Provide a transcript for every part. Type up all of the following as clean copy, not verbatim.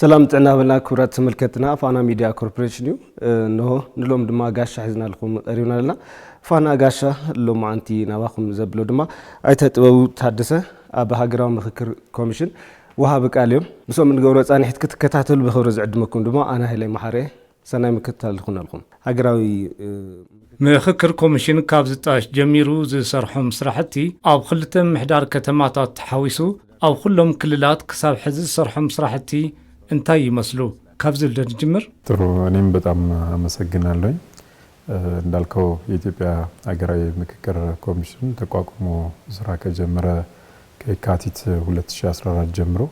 سلام تعنا بنا كورات ملكتنا فانا ميديا كوربوريشن انه نلوم دما غاشا حزنا لكم قرينا لنا فانا غاشا لو مانتي نواخم زبلو دما ايتطبو تحدثه اب هاغراو مخكر كوميشن وهاب قاليوم مسو من غورو صانحت كتكتاتل بخبر زعدمكم دما انا هلي محاري سناي مكتال لكم لكم هاغراوي مخكر كوميشن كابزطاش جميرو زسرحم سراحتي اب خلته محدار كتماتات تحاويسو او كلهم كللات كساب حز سرحم سراحتي انتي يمسلو كابزل دجمر ጥሩ እኔም በጣም አመሰግናለሁ እንዳልከው የኢትዮጵያ ሀገራዊ ምክክር ኮሚሽን ተቋቁሞ ስራ ከጀመረ ከካቲት 2014 ጀምሮ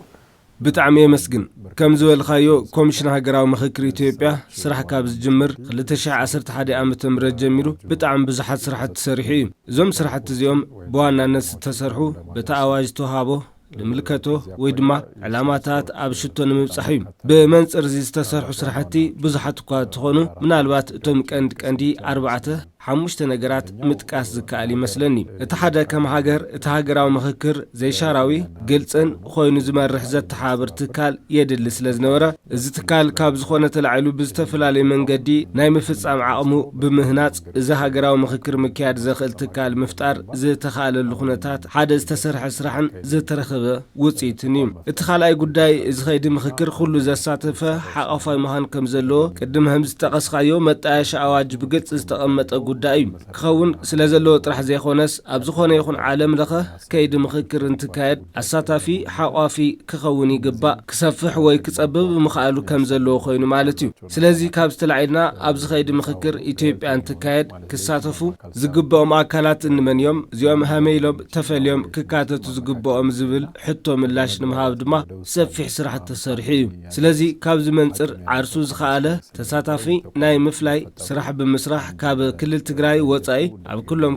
بتعم يمسجن كم زول خايو كوميشن هاجراو مخكر إثيوبيا سرح كابز جمر 2011 عام تمرد جميرو بتعم بزحت سرحت تسريحي زم سرحت زيوم بوانا الناس تسرحو بتعواج توهابو لملكته ويدما علاماتات ابشتو نمصحيم بمنصر زي تسرحو سرحتي بزحت كوا تخونو منالبات توم قندي 4 حمشت نجارات متقاس زكالي مسلني اتحدا كم هاجر اتهاجراو مخكر زي شاراوي قلصن خوينو زمرح زت تحابر تكال يدل سلازنوره از تكال كاب زخونه تلعلو بزتفلالي منغدي ناي مفصام عقمو بمهنات از هاجراو مخكر مكياد زخل تكال مفتار زي تخال الخونتات حدا استسرح سرحن زي ترخبه وصيتنيم اتخالاي غداي از خيد مخكر كله زساتفه حقفاي مهان كم زلو قدم همز تقسخايو متاش اواج بقص استقمط ጉዳይ ከውን ስለዘለው ጥራሕ ዘይኾነስ ኣብ ዝኾነ ይኹን ዓለም ለኸ ከይድ ምኽክር እንትካየድ ኣሳታፊ ሓቋፊ ክኸውን ይግባእ ክሰፍሕ ወይ ክጸብብ ምኽኣሉ ከም ዘለዎ ኮይኑ ማለት እዩ ስለዚ ካብ ዝተላዕልና ኣብ ዝኸይድ ምኽክር ኢትዮጵያ እንትካየድ ክሳተፉ ዝግበኦም ኣካላት እንመንዮም እዚኦም ሃመይሎም ተፈልዮም ክካተቱ ዝግበኦም ዝብል ሕቶ ምላሽ ንምሃብ ድማ ሰፊሕ ስራሕ ተሰሪሑ እዩ ስለዚ ካብ ዝመንጽር ዓርሱ ዝኸኣለ ተሳታፊ ናይ ምፍላይ ስራሕ ብምስራሕ ካብ ክልል ትግራይ ወጻይ ኣብ ኩሎም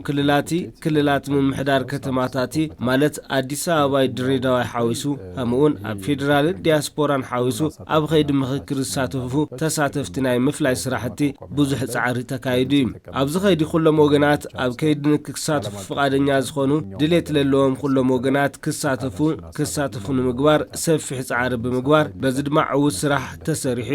ክልላት ምምሕዳር ከተማታቲ ማለት አዲስ አበባ ድሬዳዋ ሓዊሱ همون ኣብ ፌደራል ዲያስፖራን ሓዊሱ ኣብ ኸይድ ምኽክር ሳተፉ ተሳተፍቲ ናይ ምፍላይ ስራሕቲ ብዙሕ ጻዕሪ ተካይዱ ኣብ ዝኸይድ ኩሎም ወገናት ኣብ ከይድ ንክሳተፉ ፍቃደኛ ዝኾኑ ድሌት ለለዎም ኩሎም ወገናት ክሳተፉ ንምግባር ሰፊሕ ጻዕሪ ብምግባር በዚ ድማ ዕውት ስራሕ ተሰሪሑ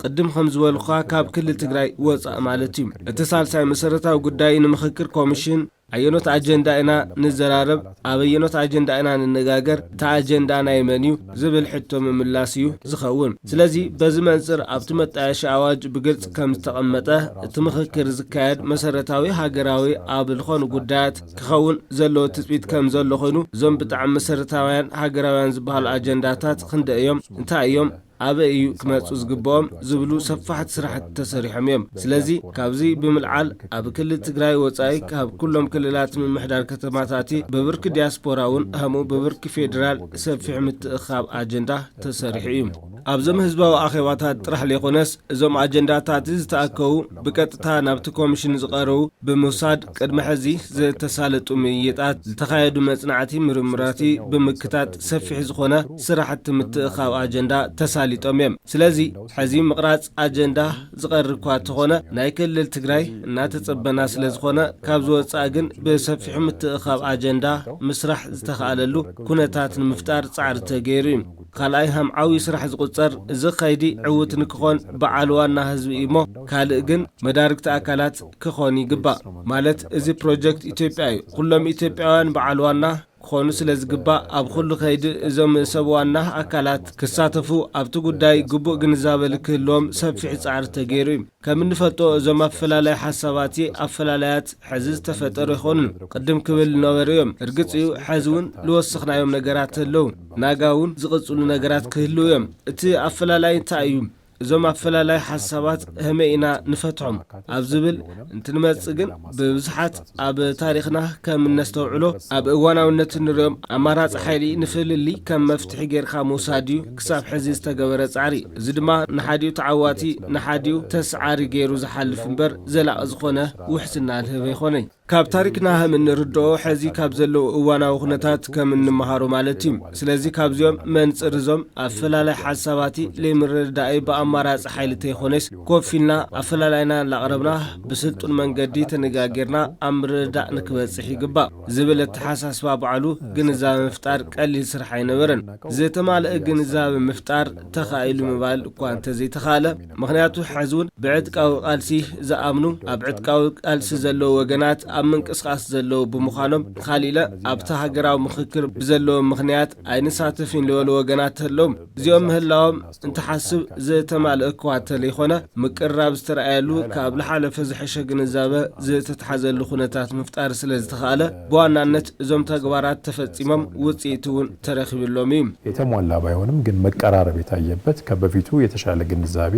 ቅድም ከም ዝበልኳ ካብ ክልል ትግራይ ወጻእ ማለት እዩ እተሳልሳይ መሰረታዊ ጉዳይ ንምኽክር ኮሚሽን አየኖት አጀንዳ ኢና ንዘራረብ አበየኖት አጀንዳ ኢና ንነጋገር ታአጀንዳ ናይ መንዩ ዝብል ሕቶ መምላስዩ ዝኸውን ስለዚ በዚ መንጽር ኣብቲ መጣያሽ አዋጅ ብግልጽ ከም ተቀመጠ እቲ ምኽክር ዝካየድ መሰረታዊ ሃገራዊ ኣብ ልኾኑ ጉዳያት ክኸውን ዘሎ ትጽቢት ከም ዘሎ ኮይኑ ዞም ብጣዕሚ መሰረታውያን ሃገራውያን ዝበሃሉ አጀንዳታት ክንደዮም እንታይ እዮም አበዩ ክመጹ ዝግበኦም ዝብሉ ሰፋሕት ስራሕት ተሰሪሖም እዮም ስለዚ ካብዚ ብምልዓል ኣብ ክልል ትግራይ ወጻይ ካብ ኩሎም ክልላት ምምሕዳር ከተማታቲ በብርክ ዲያስፖራውን ሃሙ በብርክ ፌደራል ሰፊሕ ምትእኻብ አጀንዳ ተሰሪሑ እዩ ኣብዞም ህዝባዊ ኣኼባታት ጥራሕ ለይኾነስ እዞም አጀንዳታት ዝተኣከቡ ብቀጥታ ናብቲ ኮሚሽን ዝቐረቡ ብምውሳድ ቅድመ ሕዚ ዝተሳለጡ ምይይጣት ዝተኻየዱ መጽናዕቲ ምርምራቲ ብምክታት ሰፊሕ ዝኾነ ስራሕቲ ምትእኻብ አጀንዳ ተሳሊጦም እዮም ስለዚ ሕዚ ምቕራጽ አጀንዳ ዝቐርብ እኳ ተኾነ ናይ ክልል ትግራይ እናተጸበና ስለ ዝኾነ ካብ ዝወጻእ ግን ብሰፊሕ ምትእኻብ አጀንዳ ምስራሕ ዝተኻኣለሉ ኩነታት ንምፍጣር ጻዕሪ ተገይሩ እዩ ካልኣይ ሃምዓዊ ስራሕ ዝቁጸር እዚ ኸይዲ ዕውት ንክኾን በዓል ዋና ህዝቢ እሞ ካልእ ግን መዳርግቲ ኣካላት ክኾን ይግባእ ማለት እዚ ፕሮጀክት ኢትዮጵያ እዩ ኩሎም ኢትዮጵያውያን በዓል ዋና ኮኑ ስለዝግባእ ኣብ ኩሉ ኸይዲ እዞም ሰብ ዋና ኣካላት ክሳተፉ ኣብቲ ጉዳይ ግቡእ ግንዛቤ ክህልዎም ሰፊሕ ጻዕሪ ተገይሩ ከም እንፈልጦ እዞም ኣፈላላይ ሓሳባት ኣፈላላያት ሕዚ ዝተፈጠሩ ይኾኑ ቅድም ክብል ነበሩ እዮም እርግጥ እዩ ሕዚ እውን ልወስኽናዮም ነገራት ኣለዉ ናጋውን ዝቕጽሉ ነገራት ክህልው እዮም እቲ ኣፈላላይ እንታይ እዩ እዞም ኣፈላላይ ሓሳባት ህመኢና ንፈትሖም ኣብ ዝብል እንትንመጽእ ግን ብብዙሓት ኣብ ታሪኽና ከም ነስተውዕሎ ኣብ እዋናውነት ንሪኦም ኣማራጽ ሓይሊ ንፍልሊ ከም መፍትሒ ጌርካ ምውሳድ እዩ ክሳብ ሕዚ ዝተገበረ ጻዕሪ እዚ ድማ ንሓዲኡ ተዓዋቲ ንሓዲኡ ተስዓሪ ገይሩ ዝሓልፍ እምበር ዘላቕ ዝኾነ ውሕስና ልህበ ይኾነይ ካብ ታሪክና هم እንርድኦ ሕዚ ካብ ዘለው እዋናዊ ኩነታት ከም እንመሃሮ ማለት እዩ ስለዚ ካብዚኦም መንጽር ዞም ኣፈላላይ ሓሳባቲ ለምርዳይ በኣማ ኣማራጺ ሓይልተ ይኾነስ ኮፊልና ኣፈላላይና ላቕረብና ብስልጡን መንገዲ ተነጋጊርና ኣምርዳእ ንክበጽሕ ይግባእ ዝብል ተሓሳስባ በዓሉ ግንዛቤ ምፍጣር ቀሊል ስራሕ ኣይነበረን ዝተማልአ ግንዛቤ ምፍጣር ተኻኢሉ ምባል እኳ እንተዘይተኻለ ምክንያቱ ሕዝውን ብዕጥቃዊ ቃልሲ ዝኣምኑ ኣብ ዕጥቃዊ ቃልሲ ዘለዎ ወገናት ኣብ ምንቅስቃስ ዘለዎ ብምዃኖም ካሊለ ኣብታ ሃገራዊ ምክክር ብዘለዎ ምክንያት ኣይንሳተፍን ዝበሉ ወገናት ኣለዎም እዚኦም ምህላዎም እንተሓስብ ዝተማልአ እኳ እንተለይኮነ ምቅራብ ዝተረኣየሉ ካብ ዝሓለፈ ዝሕሸ ግንዛቤ ዝተተሓዘሉ ኩነታት ምፍጣር ስለዝተኻለ በዋናነት እዞም ተግባራት ተፈጺሞም ውጽኢት እውን ተረኺብሎም እዩ የተሟላ ባይሆንም ግን መቀራረብ የታየበት ከበፊቱ የተሻለ ግንዛቤ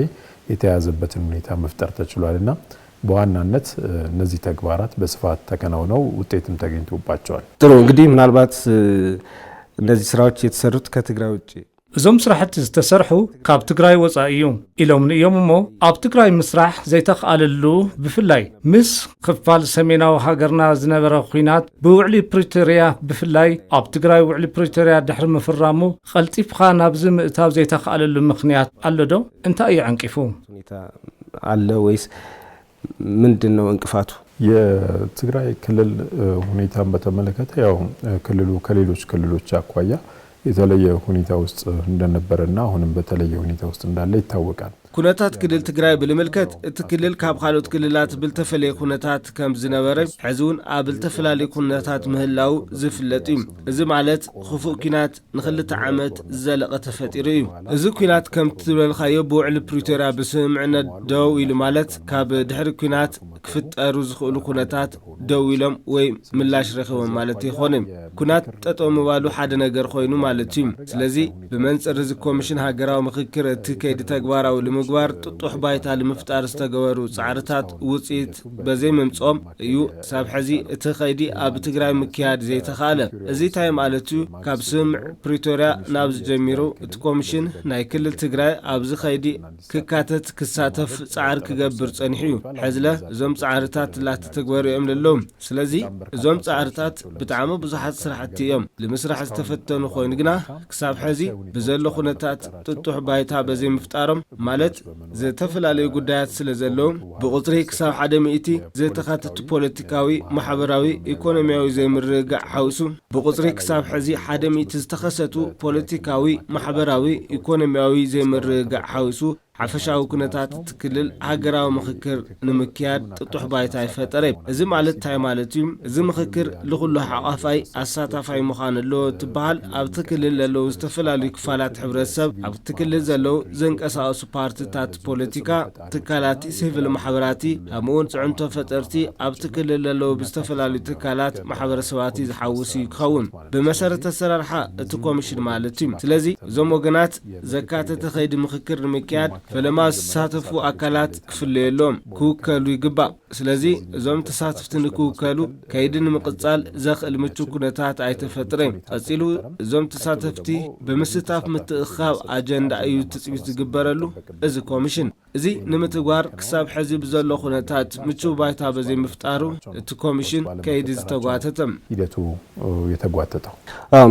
የተያዘበትን ሁኔታ መፍጠር ተችሏልና በዋናነት እነዚህ ተግባራት በስፋት ተከናውነው ውጤትም ተገኝቶባቸዋል። ጥሩ እንግዲህ ምናልባት እነዚህ ስራዎች የተሰሩት ከትግራይ ውጪ እዞም ስራሕቲ ዝተሰርሑ ካብ ትግራይ ወፃኢ እዮም ኢሎም ንእዮም እሞ ኣብ ትግራይ ምስራሕ ዘይተኽኣለሉ ብፍላይ ምስ ክፋል ሰሜናዊ ሃገርና ዝነበረ ኩናት ብውዕሊ ፕሪቶሪያ ብፍላይ ኣብ ትግራይ ውዕሊ ፕሪቶሪያ ድሕሪ ምፍራሙ ቀልጢፍካ ናብዚ ምእታው ዘይተኽኣለሉ ምክንያት ኣሎ ዶ? እንታይ እዩ ዕንቂፉ? ሁኔታ አለ ወይስ ምንድነው እንቅፋቱ? የትግራይ ክልል ሁኔታን በተመለከተ ያው ክልሉ ከሌሎች ክልሎች አኳያ የተለየ ሁኔታ ውስጥ እንደነበረና አሁንም በተለየ ሁኔታ ውስጥ እንዳለ ይታወቃል። ኩነታት ክልል ትግራይ ብልምልከት እቲ ክልል ካብ ካልኦት ክልላት ብልተፈለየ ኩነታት ከም ዝነበረ ሕዝውን ኣብ ብልተፈላለየ ኩነታት ምህላው ዝፍለጥ እዩ እዚ ማለት ክፉእ ኩናት ንኽልተ ዓመት ዘለቐ ተፈጢሩ እዩ እዚ ኩናት ከም ትብልኻዮ ብውዕሊ ፕሪቶሪያ ብስምምዕነት ደው ኢሉ ማለት ካብ ድሕሪ ኩናት ክፍጠሩ ዝኽእሉ ኩነታት ደው ኢሎም ወይ ምላሽ ረኺቦም ማለት ይኾንም ኩናት ጠጠው ምባሉ ሓደ ነገር ኮይኑ ማለት እዩ ስለዚ ብመንጽር እዚ ኮሚሽን ሃገራዊ ምክክር እቲ ከይዲ ተግባራዊ ምግባር ጥጡሕ ባይታ ለመፍጣር ዝተገበሩ ጻዕርታት ውጽኢት በዘይ መምጾም እዩ ሳብ ሕዚ እቲ ኸይዲ ኣብ ትግራይ ምክያድ ዘይተኻለ እዚ ታይ ማለት እዩ ካብ ስምዕ ፕሪቶሪያ ናብ ዝጀሚሩ እቲ ኮሚሽን ናይ ክልል ትግራይ ኣብዚ ኸይዲ ክካተት ክሳተፍ ጻዕር ክገብር ጸኒሑ ሕዝለ እዞም ጻዕርታት ላተተግበሩ እዮም ለሎም ስለዚ እዞም ጻዕርታት ብጣዕሚ ብዙሓት ስራሕቲ እዮም ለመስራሕ ዝተፈተኑ ኮይኑ ግና ክሳብ ሕዚ ብዘሎ ኩነታት ጥጡሕ ባይታ በዘይ ምፍጣሮም ማለት ዝተፈላልዩ ጉዳያት ስለዘለው ብቁጥሪ ክሳብ 100 ዝተኻተቱ ፖለቲካዊ ማሕበራዊ ኢኮኖሚያዊ ዘይምርግጋዕ ሓውሱ ብቁጥሪ ክሳብ ሕዚ 100 ዝተኸሰቱ ፖለቲካዊ ማሕበራዊ ኢኮኖሚያዊ ዘይምርግጋዕ ሓውሱ ሓፈሻዊ ኩነታት ትክልል ሃገራዊ ምክክር ንምክያድ ጥጡሕ ባይታ ይፈጠረ እዚ ማለት ታይ ማለት እዩ እዚ ምክክር ለኩሉ ሓቃፋይ አሳታፋይ ምዃን ኣሎ ትበሃል ኣብ ትክልል ዘለው ዝተፈላልዩ ክፋላት ሕብረተሰብ ኣብ ትክልል ዘለው ዘንቀሳቀሱ ፓርቲታት ፖለቲካ ትካላት ሲቪል ማሕበራቲ ከምኡውን ጽዕንቶ ፈጠርቲ ኣብ ትክልል ዘለው ብዝተፈላልዩ ትካላት ማሕበረሰባት ዝሓውሱ ይኸውን ብመሰረተ አሰራርሓ እቲ ኮሚሽን ማለት እዩ ስለዚ እዞም ወገናት ዘካተተ ኸይዲ ምክክር ንምክያድ ፈለማ ተሳተፉ አካላት ክፍለየሎም ክውከሉ ይግባእ ስለዚ እዞም ተሳተፍቲ ንክውከሉ ከይድን ምቅጻል ዘኽእል ምቹ ኩነታት ኣይተፈጥረን ቀጺሉ እዞም ተሳተፍቲ ብምስታፍ ምትእኻብ አጀንዳ እዩ ትጽቢት ዝግበረሉ እዚ ኮሚሽን እዚ ንምትግባር ክሳብ ሕዚ ብዘሎ ኩነታት ምቹ ባይታ በዘይ ምፍጣሩ እቲ ኮሚሽን ከይድ ዝተጓተተም ሂደቱ የተጓተተው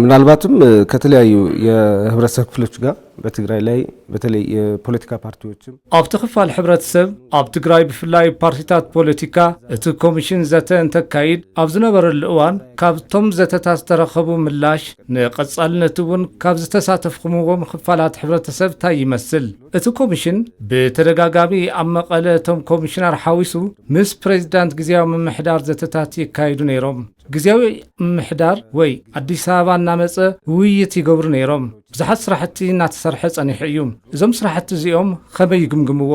ምናልባትም ከተለያዩ የህብረተሰብ ክፍሎች ጋር በትግራይ ላይ በተለይ የፖለቲካ ፓርቲዎችም ኣብ ትኽፋል ሕብረተሰብ ኣብ ትግራይ ብፍላይ ፓርቲታት ፖለቲካ እቲ ኮሚሽን ዘተ እንተካይድ ኣብ ዝነበረሉ እዋን ካብቶም ዘተታት ዝተረኸቡ ምላሽ ንቐጻልነት እውን ካብ ዝተሳተፍኩምዎም ክፋላት ሕብረተሰብ ታይ ይመስል እቲ ኮሚሽን በተደጋጋሚ ኣብ መቐለ ቶም ኮሚሽነር ሓዊሱ ምስ ፕሬዝዳንት ግዚያዊ ምምሕዳር ዘተታት ይካይዱ ነይሮም ግዚያዊ ምምሕዳር ወይ አዲስ አበባ እናመጸ ውይይት ይገብሩ ነይሮም ብዙሓት ስራሕቲ እናተሰርሐ ጸኒሑ እዩ እዞም ስራሕቲ እዚኦም ከመይ ይግምግምዎ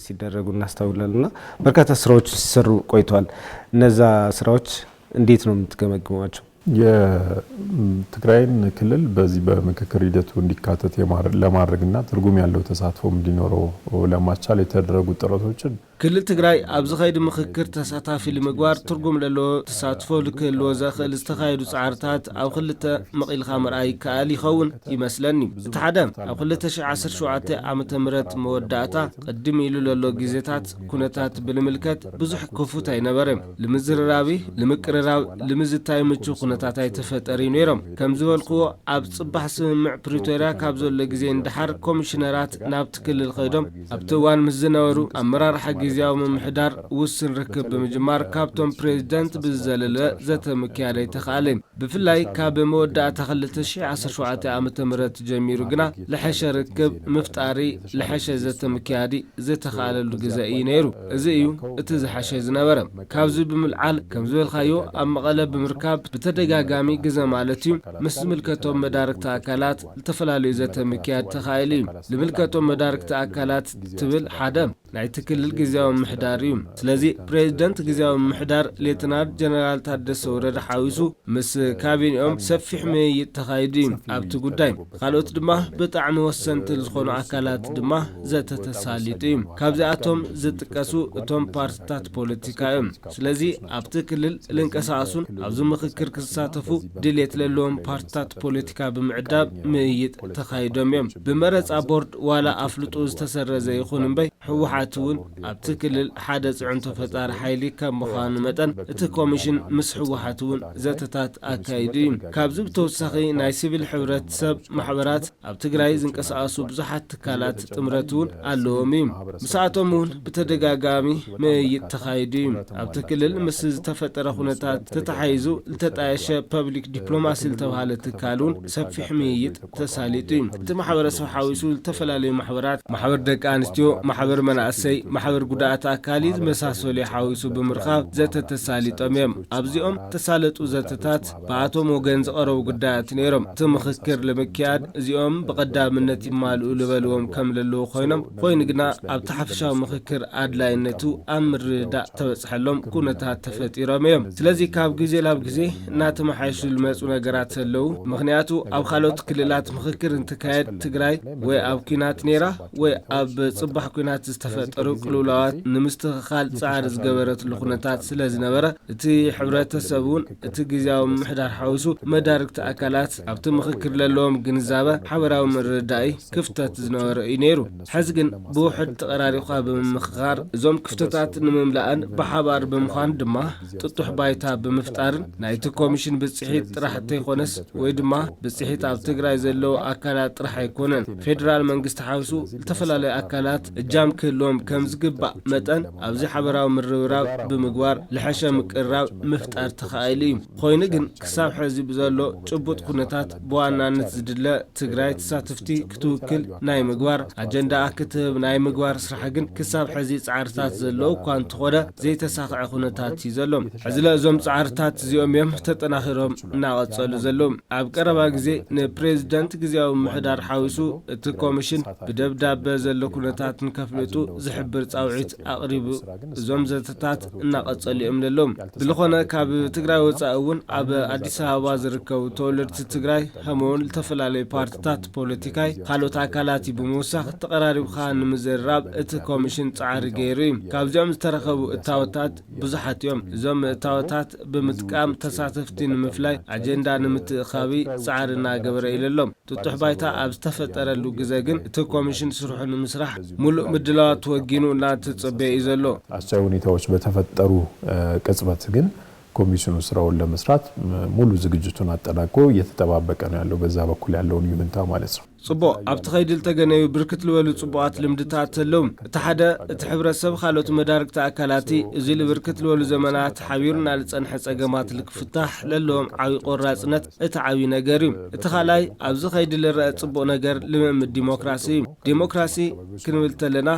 ሲደረጉ እናስተውላልና በርካታ ስራዎች ሲሰሩ ቆይተዋል እነዛ ስራዎች እንዴት ነው የምትገመግሟቸው የትግራይን ክልል በዚህ በምክክር ሂደቱ እንዲካተት ለማድረግና ትርጉም ያለው ተሳትፎ እንዲኖረው ለማስቻል የተደረጉ ጥረቶችን ክልል ትግራይ ኣብዚ ኸይዲ ምክክር ተሳታፊ ንምግባር ትርጉም ዘለዎ ተሳትፎ ልክህልዎ ዘኽእል ዝተኻየዱ ጻዕርታት ኣብ ክልተ መቒልኻ ምርኣይ ከኣል ይኸውን ይመስለኒ። እቲ ሓደ ኣብ 2017 ዓመተ ምህረት መወዳእታ ቅድም ኢሉ ዘሎ ግዜታት ኩነታት ብምልከት ብዙሕ ክፉት ኣይነበረን። ንምዝርራብ ንምቅርራብ ንምዝታይ ምቹው ኩነታት ኣይተፈጠሪ ነይሮም። ከም ዝበልክዎ ኣብ ጽባሕ ስምምዕ ፕሪቶርያ ካብ ዘሎ ግዜ እንድሓር ኮሚሽነራት ናብቲ ክልል ኸይዶም ኣብቲ እዋን ምስ ዝነበሩ ኣመራርሓ ግዚያዊ ምምሕዳር ውስን ርክብ ብምጅማር ካብቶም ፕሬዚደንት ብዝዘለለ ዘተምክያድ ኣይተኸኣለን። ብፍላይ ካብ መወዳእታ 2017 ዓመተ ምህረት ጀሚሩ ግና ልሐሸ ርክብ ምፍጣሪ ልሐሸ ዘተምክያዲ ዝተኸኣለሉ ግዜ እዩ ነይሩ። እዚ እዩ እቲ ዝሓሸ ዝነበረ። ካብዚ ብምልዓል ከም ዝበልካዮ ኣብ መቐለ ብምርካብ ብተደጋጋሚ ግዜ ማለት እዩ ምስ ዝምልከቶም መዳርክቲ ኣካላት ዝተፈላለዩ ዘተምክያድ ተኻኢሉ እዩ። ዝምልከቶም መዳርክቲ ኣካላት ትብል ሓደ ናይቲ ክልል ግዚያዊ ምምሕዳር እዩ። ስለዚ ፕሬዚደንት ግዚያዊ ምምሕዳር ሌተናንት ጀነራል ታደሰ ወረደ ሓዊሱ ምስ ካቢኔኦም ሰፊሕ ምይይጥ ተኻይዱ እዩ ኣብቲ ጉዳይ። ካልኦት ድማ ብጣዕሚ ወሰንቲ ዝኾኑ ኣካላት ድማ ዘተተሳሊጡ እዩ። ካብዚኣቶም ዝጥቀሱ እቶም ፓርቲታት ፖለቲካ እዮም። ስለዚ ኣብቲ ክልል ልንቀሳቐሱን ኣብዚ ምክክር ክሳተፉ ድሌት ዘለዎም ፓርቲታት ፖለቲካ ብምዕዳብ ምይይጥ ተኻይዶም እዮም። ብመረፃ ቦርድ ዋላ ኣፍልጡ ዝተሰረዘ ይኹን እምበይ ሕወሓት እውን ኣብቲ ክልል ሓደ ጽዕንቶ ፈጣሪ ሓይሊ ከም ምዃኑ መጠን እቲ ኮሚሽን ምስ ሕወሓት እውን ዘተታት ኣካይዱ እዩ። ካብዚ ብተወሳኺ ናይ ሲቪል ሕብረተሰብ ማሕበራት ኣብ ትግራይ ዝንቀሳቐሱ ብዙሓት ትካላት ጥምረት እውን ኣለዎም እዩ። ምስኣቶም እውን ብተደጋጋሚ ምይይጥ ተኻይዱ እዩ። ኣብቲ ክልል ምስ ዝተፈጠረ ኩነታት ተተሓይዙ ዝተጣየሸ ፐብሊክ ዲፕሎማሲ ዝተባሃለ ትካል እውን ሰፊሕ ምይይጥ ተሳሊጡ እዩ። እቲ ማሕበረሰብ ሓዊሱ ዝተፈላለዩ ማሕበራት ማሕበር ደቂ ኣንስትዮ ማሕበር መናእሰይ ማሕበር ጉዳኣት ኣካሊ ዝመሳሰሉ ሓዊሱ ብምርኻብ ዘተተሳሊጦም እዮም። ኣብዚኦም ተሳለጡ ዘተታት ብኣቶም ወገን ዝቐረቡ ጉዳያት ነይሮም። እቲ ምክክር ንምክያድ እዚኦም ብቐዳምነት ይማልኡ ዝበልዎም ከም ዘለዉ ኮይኖም ኮይኑ ግና ኣብቲ ሓፈሻዊ ምክክር ኣድላይነቱ ኣብ ምርዳእ ተበፅሐሎም ኩነታት ተፈጢሮም እዮም። ስለዚ ካብ ግዜ ናብ ግዜ እናተመሓየሹ ዝመፁ ነገራት ኣለዉ። ምክንያቱ ኣብ ካልኦት ክልላት ምክክር እንትካየድ ትግራይ ወይ ኣብ ኩናት ነይራ ወይ ኣብ ጽባሕ ኩናት ዝተፈጠሩ ቅልውላዋት ንምስትኽኻል ጻዕሪ ዝገበረትሉ ኩነታት ስለ ዝነበረ እቲ ሕብረተሰብ እውን እቲ ግዚያዊ ምምሕዳር ሓዊሱ መዳርክቲ ኣካላት ኣብቲ ምክክር ዘለዎም ግንዛበ ሓበራዊ ምርዳእ ክፍተት ዝነበረ እዩ ነይሩ። ሕዚ ግን ብውሕድ ተቐራሪብካ ብምምኽኻር እዞም ክፍተታት ንምምላእን ብሓባር ብምዃን ድማ ጥጡሕ ባይታ ብምፍጣርን ናይቲ ኮሚሽን ብፅሒት ጥራሕ እንተይኮነስ ወይ ድማ ብፅሒት ኣብ ትግራይ ዘለዉ ኣካላት ጥራሕ ኣይኮነን ፌደራል መንግስቲ ሓዊሱ ዝተፈላለዩ ኣካላት እጃም ክህልዎም ከም ዝግባእ መጠን ኣብዚ ሓበራዊ ምርብራብ ብምግባር ልሐሸ ምቅራብ ምፍጣር ተኻኢሉ እዩ። ኮይኑ ግን ክሳብ ሕዚ ብዘሎ ጭቡጥ ኩነታት ብዋናነት ዝድለ ትግራይ ተሳትፍቲ ክትውክል ናይ ምግባር ኣጀንዳ ክትህብ ናይ ምግባር ስራሕ ግን ክሳብ ሕዚ ጻዕርታት ዘለዉ እኳ እንተኾነ ዘይተሳኽዐ ኩነታት እዩ ዘሎ። ሕዚ ለእዞም ጻዕርታት እዚኦም እዮም ተጠናኺሮም እናቐጸሉ ዘለዉ። ኣብ ቀረባ ግዜ ንፕሬዚደንት ግዚያዊ ምምሕዳር ሓዊሱ እቲ ኮሚሽን ብደብዳቤ ዘሎ ኩነታት ንከፍልጡ ዝሕብር ጻውዒት ኣቕሪቡ እዞም ዘተታት እናቐጸሉ እዮም ዘለዎም። ብዝኾነ ካብ ትግራይ ወፃኢ እውን ኣብ ኣዲስ ኣበባ ዝርከቡ ተወለድቲ ትግራይ ከምኡውን ዝተፈላለዩ ፓርቲታት ፖለቲካይ ካልኦት ኣካላት ብምውሳኽ ተቐራሪብካ ንምዝርራብ እቲ ኮሚሽን ጻዕሪ ገይሩ እዩ። ካብዚኦም ዝተረኸቡ እታወታት ብዙሓት እዮም። እዞም እታወታት ብምጥቃም ተሳተፍቲ ንምፍላይ ኣጀንዳ ንምትእኻቢ ጻዕሪ እናገበረ እዩ ዘሎ። ጥጡሕ ባይታ ኣብ ዝተፈጠረሉ ግዜ ግን እቲ ኮሚሽን ስርሑ ንምስራሕ ሙሉእ ምድላዋት ወጊኑ እናተጸበየ እዩ ዘሎ። አስቻይ ሁኔታዎች በተፈጠሩ ቅጽበት ግን ኮሚሽኑ ስራውን ለመስራት ሙሉ ዝግጅቱን አጠናቆ እየተጠባበቀ ነው ያለው። በዛ በኩል ያለውን ይሁንታ ማለት ነው። ጽቡቅ ኣብቲ ኸይዲ ዝተገነዩ ብርክት ዝበሉ ጽቡቃት ልምድታት ኣለዉ። እቲ ሓደ እቲ ሕብረተሰብ ካልኦት መዳርክቲ ኣካላቲ እዚ ብርክት ዝበሉ ዘመናት ሓቢሩና ዝጸንሐ ጸገማት ልክፍታሕ ለለዎም ዓብዪ ቆራጽነት እቲ ዓብዪ ነገር እዩ። እቲ ካልኣይ ኣብዚ ኸይዲ ዝረአ ጽቡቕ ነገር ልምምድ ዲሞክራሲ እዩ። ዲሞክራሲ ክንብል ተለና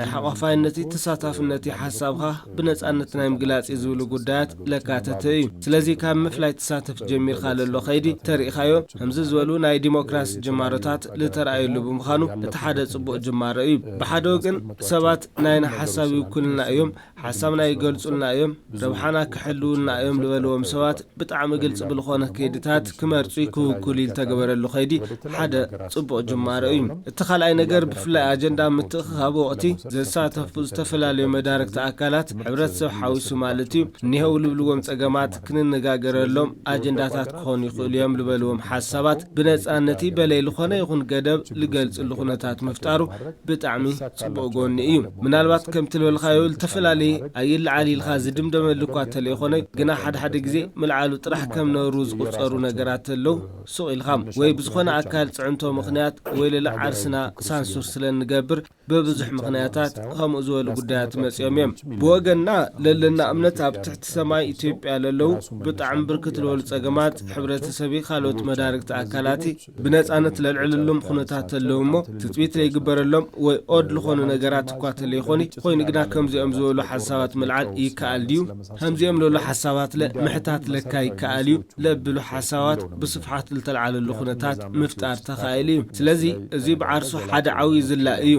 ናይ ሓቋፋይነቲ ተሳታፍነቲ ሓሳብካ ብነጻነት ናይ ምግላጽ ዝብሉ ጉዳያት ለካተተ እዩ። ስለዚ ካብ ምፍላይ ተሳተፍ ጀሚርካ ዘሎ ኸይዲ ተሪእኻዮ ከምዚ ዝበሉ ናይ ዲሞክራሲ ጅማሮታት ልተረኣየሉ ብምዃኑ እቲ ሓደ ጽቡቕ ጅማሮ እዩ። ብሓደ ወገን ሰባት ናይና ሓሳብ ይውክልና እዮም፣ ሓሳብና ይገልጹልና እዮም ረብሓና ክሕልውና እዮም ዝበልዎም ሰባት ብጣዕሚ ግልጽ ብልኾነ ከይድታት ክመርጹ ክውክሉ ይልተገበረሉ ኸይዲ ሓደ ጽቡቕ ጅማሮ እዩ እቲ ካልኣይ ነገር ብፍላይ ኣጀንዳ ምትእኽኻብ ወቕቲ ዘሳተፉ ዝተፈላለዩ መዳርክቲ ኣካላት ሕብረተሰብ ሓዊሱ ማለት እዩ እኒሄው ልብልዎም ጸገማት ክንነጋገረሎም ኣጀንዳታት ክኾኑ ይኽእሉ እዮም ዝበልዎም ሓሳባት ብነጻነቲ በለይ ዝኾነ ይኹን ገደብ ልገልጽሉ ኩነታት ምፍጣሩ ብጣዕሚ ጽቡቕ ጎኒ እዩ ምናልባት ከምቲ ልበልኻዮ ዝተፈላለዩ ኣይለዓል ኢልኻ ዝድምደመሉ እኳ እንተለይኾነ ግና ሓደ ግዜ ምልዓሉ ጥራሕ ከም ነበሩ ዝቁጸሩ ነገራት ኣለዉ ሱቕ ኢልኻ ወይ ብዝኾነ ኣካል ጽዕንቶ ምኽንያት ወይ ሌላ ዓርስና ሳንሱር ስለንገብር በብዙሕ ምኽንያታት ከምኡ ዝበሉ ጉዳያት መጽኦም እዮም ብወገንና ለለና እምነት ኣብ ትሕቲ ሰማይ ኢትዮጵያ ለለዉ ብጣዕሚ ብርክት ዝበሉ ጸገማት ሕብረተሰብ ካልኦት መዳርክቲ ኣካላት ብነጻነት ለልዕልሎም ኩነታት ኣለዉ እሞ ትጽቢት ዘይግበረሎም ወይ ኦድ ዝኾኑ ነገራት እኳ እንተለይኾኑ ኮይኑ ግና ከምዚኦም ዝበሉ ሓሳባት ምልዓል ይከኣል ድዩ ከምዚኦም ዝበሉ ሓሳባት ምሕታት ለካ ይከኣል እዩ ለብሉ ሓሳባት ብስፍሓት ልተልዓለሉ ኩነታት ምፍጣር ተኻኢሉ እዩ ስለዚ እዚ ብዓርሱ ሓደ ዓብዪ ዝላእ እዩ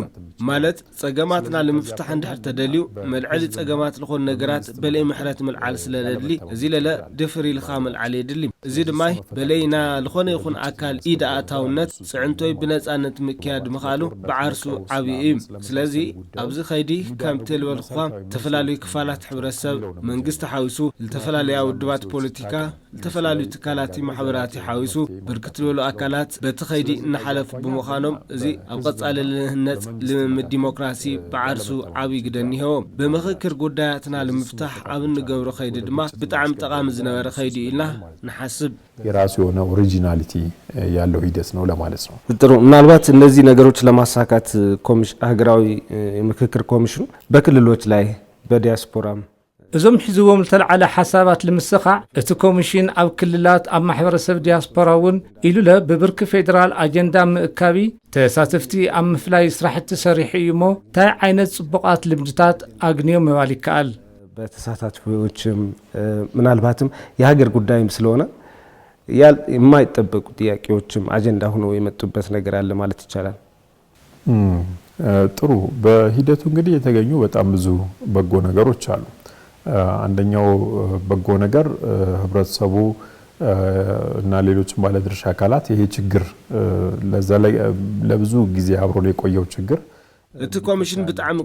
ማለት ጸገማትና ንምፍታሕ እንድሕር ተደልዩ መልዕሊ ጸገማት ዝኾኑ ነገራት በለይ ምሕረት ምልዓል ስለለድሊ እዚ ለለ ድፍር ኢልኻ ምልዓል የድሊ እዚ ድማ በለይና ዝኾነ ይኹን ኣካል ኢድ ኣእታውነት ጽዕንቶይ ብነጻነት ምክያድ ምኻሉ ብዓርሱ ዓብዪ እዩ ስለዚ ኣብዚ ኸይዲ ከምቲ ልበልኹኻ ዝተፈላለዩ ክፋላት ሕብረተሰብ መንግስቲ ሓዊሱ ዝተፈላለዩ ውድባት ፖለቲካ ዝተፈላለዩ ትካላት ማሕበራት ሓዊሱ ብርክት ዝበሉ ኣካላት በቲ ኸይዲ እናሓለፉ ብምዃኖም እዚ ኣብ ቀጻሊ ልህነጽ ልምምድ ዲሞክራሲ ብዓርሱ ዓብዪ ግደ እኒሄዎ ብምኽክር ጉዳያትና ንምፍታሕ ኣብ እንገብሮ ኸይዲ ድማ ብጣዕሚ ጠቓሚ ዝነበረ ኸይዲ ኢልና ንሓስብ የራሱ የሆነ ኦሪጂናሊቲ ያለው ሂደት ነው ለማለት ነው። ጥሩ ምናልባት እነዚህ ነገሮች ለማሳካት ሀገራዊ ምክክር ኮሚሽኑ በክልሎች ላይ በዲያስፖራም እዞም ሒዝዎም ዝተልዓለ ሓሳባት ልምስኻዕ እቲ ኮሚሽን ኣብ ክልላት ኣብ ማሕበረሰብ ዲያስፖራ እውን ኢሉለ ብብርኪ ፌደራል ኣጀንዳ ምእካቢ ተሳተፍቲ ኣብ ምፍላይ ስራሕቲ ሰሪሑ እዩ እሞ እንታይ ዓይነት ጽቡቓት ልምድታት ኣግንዮም ምባል ይከኣል በተሳታፊዎችም ምናልባትም የሀገር ጉዳይም ስለሆነ የማይጠበቁ ጥያቄዎችም አጀንዳ ሆኖ የመጡበት ነገር አለ ማለት ይቻላል። ጥሩ በሂደቱ እንግዲህ የተገኙ በጣም ብዙ በጎ ነገሮች አሉ። አንደኛው በጎ ነገር ህብረተሰቡ እና ሌሎች ባለድርሻ አካላት ይሄ ችግር ለብዙ ጊዜ አብሮ የቆየው ችግር እቲ ኮሚሽን ብጣዕሚ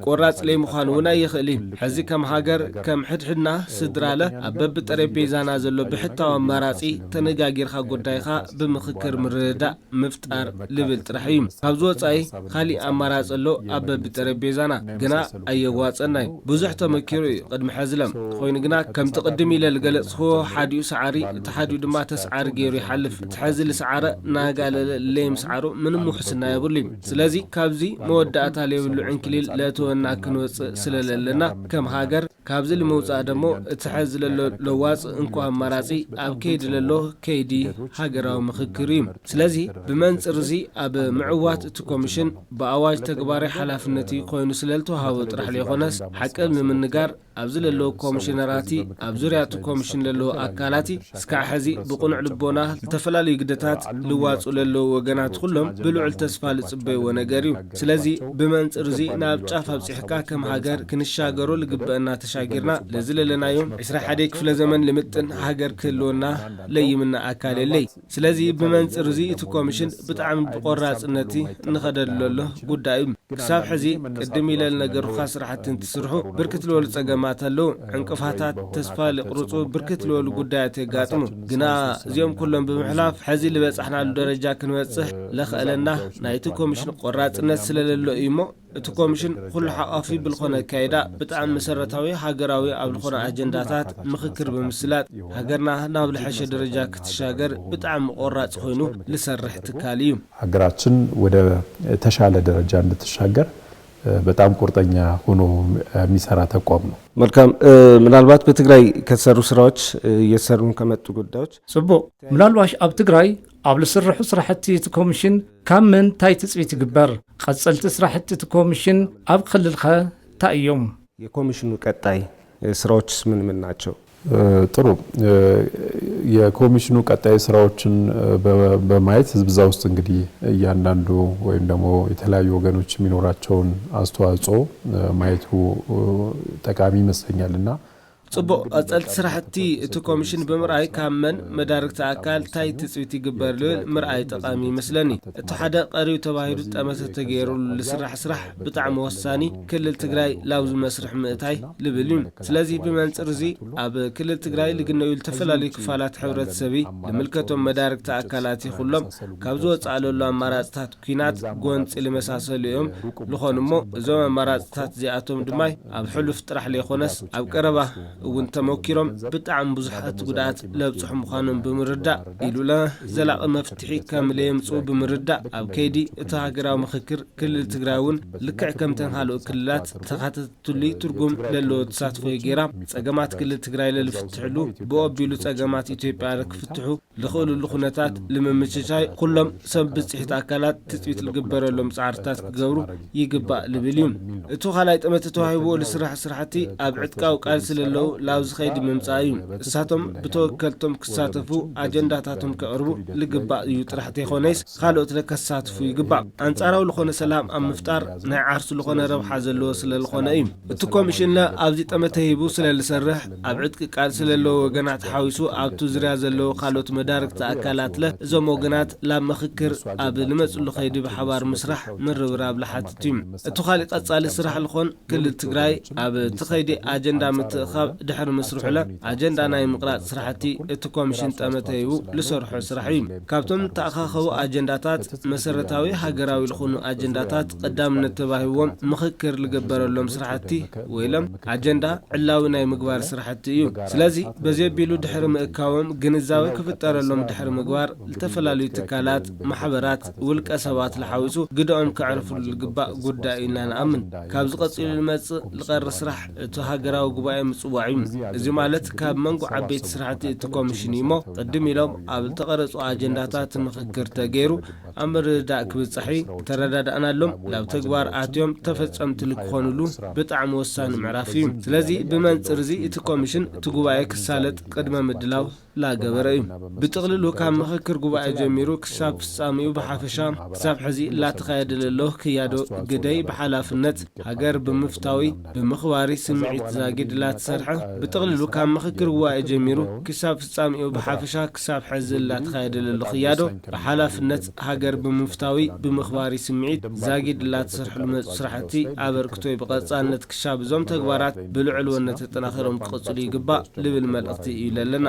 ቆራጽ ለይ ምዃኑ እውን ይኽእል ሕዚ ከም ሃገር ከም ሕድሕድና ስድራለ ኣብ በብጠረጴዛና ዘሎ ብሕታዊ ኣማራጺ ተነጋጊርካ ጉዳይካ ብምኽክር ምርዳእ ምፍጣር ልብል ጥራሕ እዩ ካብዚ ወጻኢ ካሊእ ኣማራጺ ኣሎ ኣብ በብጠረጴዛና ግና ኣየዋጸናይ ብዙሕ ተመኪሩ ቅድሚ ሕዝለም ኮይኑ ግና ከም ተቀድም ኢለ ልገለጽዎ ሓዲኡ ሰዓሪ እቲ ሓዲኡ ድማ ተስዓሪ ገይሩ ይሓልፍ እቲ ሕዚ ልሰዓረ ናጋለለ ለይ ምስዓሩ ምንም ውሕስና የብሉ ስለዚ ካብዚ መወዳእታ ለይብሉ ዕንክሊል ለተወና ክንወጽእ ስለለለና ከም ሃገር ካብዚ ልመውጻእ ደሞ እቲ ሕዚ ለዋጽ እንኳ ኣማራጺ ኣብ ከይዲ ለሎ ከይዲ ሃገራዊ ምኽክር እዩ ስለዚ ብመንጽር እዚ ኣብ ምዕዋት እቲ ኮሚሽን ብኣዋጅ ተግባራዊ ሓላፍነት ኮይኑ ስለልተዋሃቦ ጥራሕ ለይኾነስ ሓቀል ንምንጋር ኣብዚ ለሎ ኮሚሽነራቲ ኣብ ዙርያ እቲ ኮሚሽን ለሎ ኣካላቲ እስካዕ ሕዚ ብቁኑዕ ልቦና ዝተፈላለዩ ግደታት ልዋጹ ለሎ ወገናት ኩሎም ብልዑል ተስፋ ልጽበይዎ ነገር እዩ ስለዚ ብመንጽር እዚ ናብ ጫፍ ኣብጽሕካ ከም ሃገር ክንሻገሮ ልግበአና ተሻጊርና ለዚ ለለናዮም 21 ክፍለ ዘመን ልምጥን ሃገር ክህልወና ለይምና ኣካል የለይ ስለዚ ብመንጽር እዚ እቲ ኮሚሽን ብጣዕሚ ብቆራጽነቲ ንኸደለሎ ጉዳይ ክሳብ ሕዚ ቅድም ኢለል ነገርካ ስራሕትን ትስርሑ ብርክት ዝበሉ ጸገማት ኣለዉ ዕንቅፋታት ተስፋ ልቕርጹ ብርክት ዝበሉ ጉዳያት የጋጥሙ ግና እዚኦም ኩሎም ብምሕላፍ ሕዚ ልበጻሕናሉ ደረጃ ክንበጽሕ ለኽእለና ናይቲ ኮሚሽን ቆራጽነት ስለለሎ እሞ እቲ ኮሚሽን ኩሉ ሓቃፊ ብልኾነ ካይዳ ብጣዕሚ መሰረታዊ ሃገራዊ ኣብ ዝኾነ አጀንዳታት ምኽክር ብምስላጥ ሃገርና ናብ ልሐሸ ደረጃ ክትሻገር ብጣዕሚ ቆራጽ ኮይኑ ልሰርሕ ትካል እዩ ሃገራችን ወደ ተሻለ ደረጃ እንድትሻገር በጣም ቁርጠኛ ሆኖ የሚሰራ ተቋም ነው። መልካም ምናልባት በትግራይ ከተሰሩ ስራዎች እየሰሩን ከመጡ ጉዳዮች ጽቡቅ ምናልባሽ ኣብ ትግራይ ኣብ ልስርሑ ስራሕቲ እቲ ኮሚሽን ካብ ምንታይ ትጽቢት ይግበር ቀጸልቲ ስራሕቲ እቲ ኮሚሽን ኣብ ክልልኸ እንታይ እዮም የኮሚሽኑ ቀጣይ ስራዎችስ ምን ናቸው? ጥሩ የኮሚሽኑ ቀጣይ ስራዎችን በማየት ህዝብ ውስጥ እንግዲህ እያንዳንዱ ወይም ደግሞ የተለያዩ ወገኖች የሚኖራቸውን አስተዋጽኦ ማየቱ ጠቃሚ ይመስለኛልና ጽቡቅ ቀጸልቲ ስራሕቲ እቲ ኮሚሽን ብምርኣይ ካብ መን መዳርግቲ ኣካል ታይ ትፅቢት ይግበር ልብል ምርኣይ ጠቃሚ ይመስለኒ እቲ ሓደ ቀሪው ተባሂሉ ጠመተ ተገይሩሉ ዝስራሕ ስራሕ ብጣዕሚ ወሳኒ ክልል ትግራይ ላብዚ መስርሕ ምእታይ ልብል እዩ ስለዚ ብመንፅር እዚ ኣብ ክልል ትግራይ ልግነዩ ዝተፈላለዩ ክፋላት ሕብረተሰብ ልምልከቶም መዳርግቲ ኣካላት ይኹሎም ካብ ዝወፃለሉ ኣማራፅታት ኩናት ጎንፂ ልመሳሰሉ እዮም ዝኾኑ እሞ እዞም ኣማራፅታት እዚኣቶም ድማ ኣብ ሕሉፍ ጥራሕ ለይኮነስ ኣብ ቀረባ እውን ተሞኪሮም ብጣዕሚ ብዙሓት ጉዳት ለብፅሑ ምዃኖም ብምርዳእ ኢሉለ ዘላቂ መፍትሒ ከም ለየምፅኡ ብምርዳእ ኣብ ከይዲ እቲ ሃገራዊ ምክክር ክልል ትግራይ እውን ልክዕ ከምተን ካልኦት ክልላት ተኻተትሉ ትርጉም ዘለዎ ተሳትፎ ገይራ ፀገማት ክልል ትግራይ ለልፍትሕሉ ብኦቢሉ ፀገማት ኢትዮጵያ ክፍትሑ ዝኽእልሉ ኩነታት ልምምችቻይ ኩሎም ሰብ ብፅሒት ኣካላት ትፅቢት ዝግበረሎም ፃዕርታት ክገብሩ ይግባእ ልብል እዩ እቲ ካልኣይ ጠመተ ተዋሂብዎ ዝስራሕ ስራሕቲ ኣብ ዕጥቃዊ ቃልሲ ስለለው ላብዚ ኸይዲ ምምፃእ እዩ እሳቶም ብተወከልቶም ክሳተፉ ኣጀንዳታቶም ከቕርቡ ልግባእ እዩ ጥራሕቲ ይኾነስ ካልኦት ለከሳትፉ ይግባእ አንጻራዊ ዝኾነ ሰላም ኣብ ምፍጣር ናይ ዓርሱ ዝኾነ ረብሓ ዘለዎ ስለዝኾነ እዩ እቲ ኮሚሽን ኣብዚ ጠመተ ሂቡ ስለዝሰርሕ ኣብ ዕጥቂ ቃል ስለለው ወገናት ሓዊሱ ኣብቲ ዙርያ ዘለዎ ካልኦት መዳርግቲ ኣካላት እዞም ወገናት ላብ ምክክር ኣብ ልመፅሉ ኸይዲ ብሓባር ምስራሕ ምርብራብ ዝሓትት እዩ እቲ ካልእ ቀጻሊ ስራሕ ዝኾን ክልል ትግራይ ኣብ እቲ ኸይዲ ኣጀንዳ ምትእኻብ ድሕሪ መስርሑ ኣጀንዳ ናይ ምቕራጽ ስራሕቲ እቲ ኮሚሽን ጠመተ ሂቡ ዝሰርሖ ስራሕ እዩ ካብቶም ተኣኻኸቡ ኣጀንዳታት መሰረታዊ ሃገራዊ ዝኾኑ ኣጀንዳታት ቀዳምነት ተባሂቦም ምክክር ዝግበረሎም ስራሕቲ ወይለም ኣጀንዳ ዕላዊ ናይ ምግባር ስራሕቲ እዩ ስለዚ በዚ ኣቢሉ ድሕሪ ምእካቦም ግንዛቤ ክፍጠረሎም ድሕሪ ምግባር ዝተፈላለዩ ትካላት ማሕበራት ውልቀ ሰባት ዝሓዊሱ ግድኦም ክዕርፍሉ ዝግባእ ጉዳይ ኢና ንኣምን ካብ ዝቐፂሉ ዝመፅእ ዝቐሪ ስራሕ እቲ ሃገራዊ ጉባኤ ምፅዋዕ እዩ እዚ ማለት ካብ መንጎ ዓበይቲ ስራሕቲ እቲ ኮሚሽን እሞ ቅድም ኢሎም ኣብ ተቐረፁ ኣጀንዳታት ምክክር ተገይሩ ኣብ ምርድዳእ ክብፅሒ ተረዳድኣናሎም ናብ ተግባር ኣትዮም ተፈፀምቲ ክኾኑሉ ብጣዕሚ ወሳኒ ምዕራፍ እዩ ስለዚ ብመንፅር እዚ እቲ ኮሚሽን እቲ ጉባኤ ክሳለጥ ቅድመ ምድላው ላገበረ እዩ ብጥቕልሉ ካብ ምክክር ጉባኤ ጀሚሩ ክሳብ ፍጻሚኡ ብሓፈሻ ክሳብ ሕዚ ላተኻየደ ዘሎ ክያዶ ግደይ ብሓላፍነት ሃገር ብምፍታዊ ብምኽባሪ ስምዒት ዛጊድ ላትሰርሐ ብጥቕልሉ ካብ ምክክር ጉባኤ ጀሚሩ ክሳብ ፍጻሚኡ ብሓፈሻ ክሳብ ሕዚ ላተኻየደ ዘሎ ክያዶ ብሓላፍነት ሃገር ብምፍታዊ ብምኽባሪ ስምዒት ዛጊድ ላትሰርሐሉ መፅኡ ስራሕቲ ኣበርክቶይ ብቐጻልነት ክሻብ እዞም ተግባራት ብልዑል ወነት ተጠናኺሮም ክቕፅሉ ይግባእ ልብል መልእኽቲ እዩ ለለና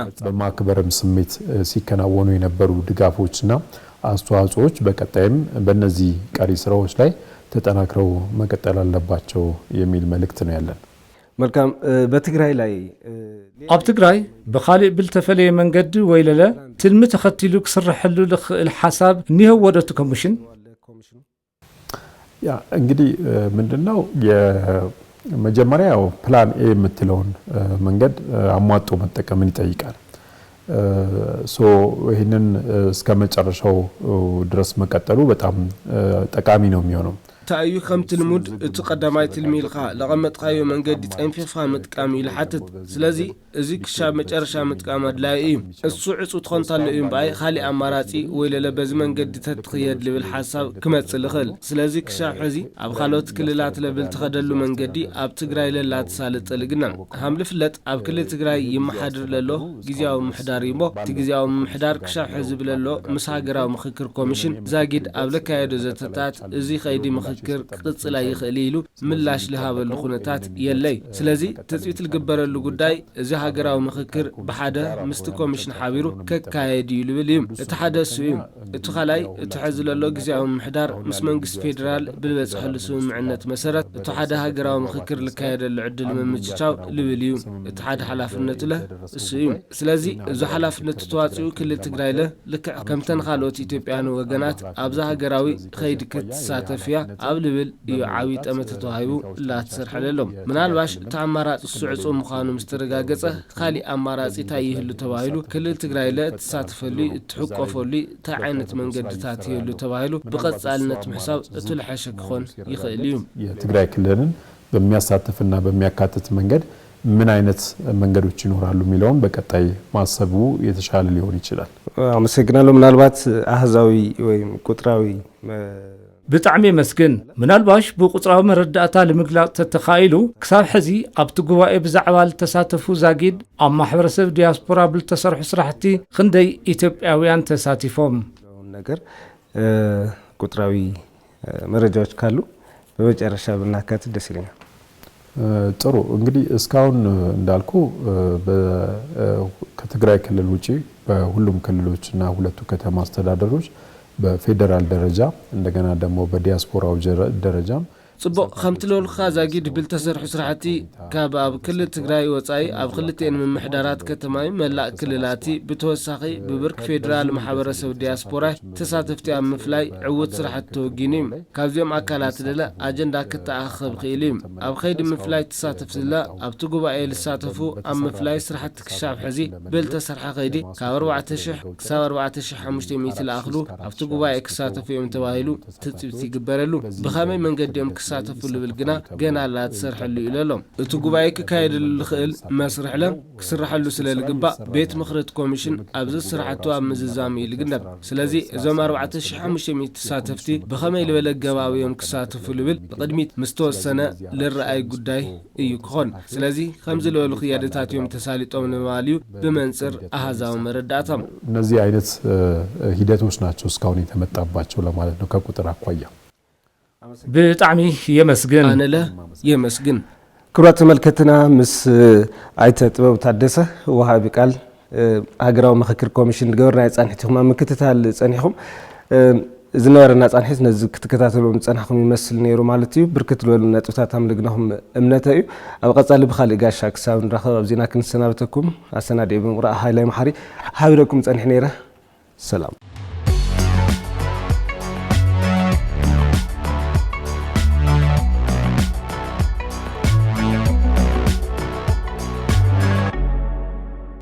በማክበርም ስሜት ሲከናወኑ የነበሩ ድጋፎችና አስተዋጽኦዎች በቀጣይም በእነዚህ ቀሪ ስራዎች ላይ ተጠናክረው መቀጠል አለባቸው የሚል መልእክት ነው ያለን። መልካም በትግራይ ላይ ኣብ ትግራይ በኻሊእ ብልተፈለየ መንገዲ ወይለለ ትልሚ ተኸቲሉ ክስርሐሉ ልኽእል ሓሳብ እኒሄው ወደቱ ኮሚሽን ያ እንግዲህ ምንድነው የመጀመሪያው ፕላን ኤ የምትለውን መንገድ አሟጦ መጠቀምን ይጠይቃል። ይህንን እስከ መጨረሻው ድረስ መቀጠሉ በጣም ጠቃሚ ነው የሚሆነው። تأيو خم تلمود تقدماي تلميلخا لغمتقايو منقدي تنفيفا متقامي لحتت سلازي ازيك شاب مجرشا متقام ادلاقي السوعس وتخون طالقين باي خالي اماراتي ويلا لبز منقدي تتخيد لي بالحساب كمت سلخل سلازي كشاب حزي اب خالوت كللات لبل تخدلو منقدي اب تقراي للا تسالت لقنا هم لفلت اب كل تقراي يمحادر للو جزياو محدار يمو تجزياو محدار كشاب حزي بللو مساقراو مخكر كوميشن زاقيد اب لكايدو زتتات ازي خيدي مخكر قصلا يخليلو ملاش لها بالخونتات يلي سلازي تسويت الجبرلو قداي زي هاجراو مخكر بحدا مستكوميشن حابيرو ككايدي لبليم اتحدا سويم اتخلاي اتحزل له جزاو محدار مسمنقس فيدرال بالبصح لسو معنات مسرت اتحدا هاجراو مخكر لكايد العدل ممچاو لبليم اتحدا حلافنت له سويم سلازي زو حلافنت تواصيو كل تግራይ له لك كمتن خالوت ኢትዮጵያን ወገናት ኣብዛ ሃገራዊ خيد كتساتفيا ኣብ ልብል ይዓዊ ጠመተ ተዋሂቡ ላትሰርሐለሎም ምናልባሽ ተአማራጭ ሱዕጾ ምዃኑ ምስተረጋገጸ ካሊ አማራጭ ታይህሉ ተባሂሉ ክልል ትግራይ ለተሳተፈሉ ትሕቆፈሉ ታዓይነት መንገድታት ይህሉ ተባሂሉ በቀጻልነት መሕሳብ እትልሐሸ ክኾን ይኽእል እዩ። የትግራይ ክልልን በሚያሳትፍና በሚያካትት መንገድ ምን አይነት መንገዶች ይኖራሉ የሚለውን በቀጣይ ማሰቡ የተሻለ ሊሆን ይችላል። አመሰግናለሁ። ምናልባት አህዛዊ ወይም ቁጥራዊ ብጣዕሚ መስግን ምናልባሽ ብቁጥራዊ መረዳእታ ለምግላጽ ተተኻኢሉ ክሳብ ሕዚ ኣብቲ ጉባኤ ብዛዕባ ዝተሳተፉ ዛጊድ ኣብ ማሕበረሰብ ዲያስፖራ ብልተሰርሑ ስራሕቲ ክንደይ ኢትዮጵያውያን ተሳቲፎም ነገር ቁጥራዊ መረጃዎች ካሉ በመጨረሻ ብናካትት ደስ ይለኛል። ጥሩ እንግዲህ እስካሁን እንዳልኩ ከትግራይ ክልል ውጪ በሁሉም ክልሎችና ሁለቱ ከተማ አስተዳደሮች በፌደራል ደረጃ እንደገና ደግሞ በዲያስፖራው ደረጃ ጽቡቅ ከምቲ ለልካ ዛጊድ ብልተሰርሑ ስራሕቲ ካብ ኣብ ክልል ትግራይ ወፃኢ ኣብ ክልተን ምምሕዳራት ከተማይ መላእ ክልላቲ ብተወሳኺ ብብርክ ፌደራል ማሕበረሰብ ዲያስፖራ ተሳተፍቲ ኣብ ምፍላይ ዕውት ስራሕቲ ተወጊኑ ካብዚኦም ኣካላት ደለ ኣጀንዳ ክተኣኸብ ክኢሉ ኣብ ከይዲ ምፍላይ ተሳተፍ ዘላ ኣብቲ ጉባኤ ዝሳተፉ ኣብ ምፍላይ ስራሕቲ ክሻብ ሕዚ ብልተሰርሐ ከይዲ ካብ 4000 ክሳብ 4500 ዝኣኽሉ ኣብቲ ጉባኤ ክሳተፉ እዮም ተባሂሉ ትፅቢት ይግበረሉ ብኸመይ መንገዲኦም ክሳተፉሉ ብልግና ገና ላ ተሰርሐሉ ኢሎም እቲ ጉባኤ ክካየድሉ ልኽእል መስርሕ ለ ክስራሐሉ ስለልግባእ ቤት ምኽሪ ኮሚሽን ኣብዚ ስራሕቱ ኣብ ምዝዛም ይልግነብ ስለዚ እዞም 4500 ተሳተፍቲ ብኸመይ ልበለ ገባዊዮም ክሳተፉሉ ብል ብቅድሚት ምስተወሰነ ልረኣይ ጉዳይ እዩ ክኾን ስለዚ ከምዚ ልበሉ ክያደታት እዮም ተሳሊጦም ንባልዩ ብመንፅር ኣሃዛዊ መረዳእቶም እነዚህ አይነት ሂደቶች ናቸው እስካሁን የተመጣባቸው ለማለት ነው ከቁጥር አኳያ ብጣዕሚ የመስግን ኣነለ የመስግን ክቡራት ተመልከትና ምስ ኣይተ ጥበብ ታደሰ ወሃቢ ቃል ሃገራዊ ምክክር ኮሚሽን ገበርና ጻንሒትኩም ምክትታል ጻንሒኩም ዝነበረና ጻንሒት ነዚ ክትከታተሉ ጻንሕኩም ይመስል ነይሩ ማለት እዩ ብርክት ዝበሉ ነጥብታት ኣምልግናኩም እምነተ እዩ ኣብ ቀጻሊ ብኻሊ ጋሻ ክሳብ ንራኸብ ኣብዚና ክንሰናበተኩም ኣሰናዲ ብምቕራእ ሃይላይ መሓሪ ሓቢረኩም ጻንሒ ነይረ ሰላም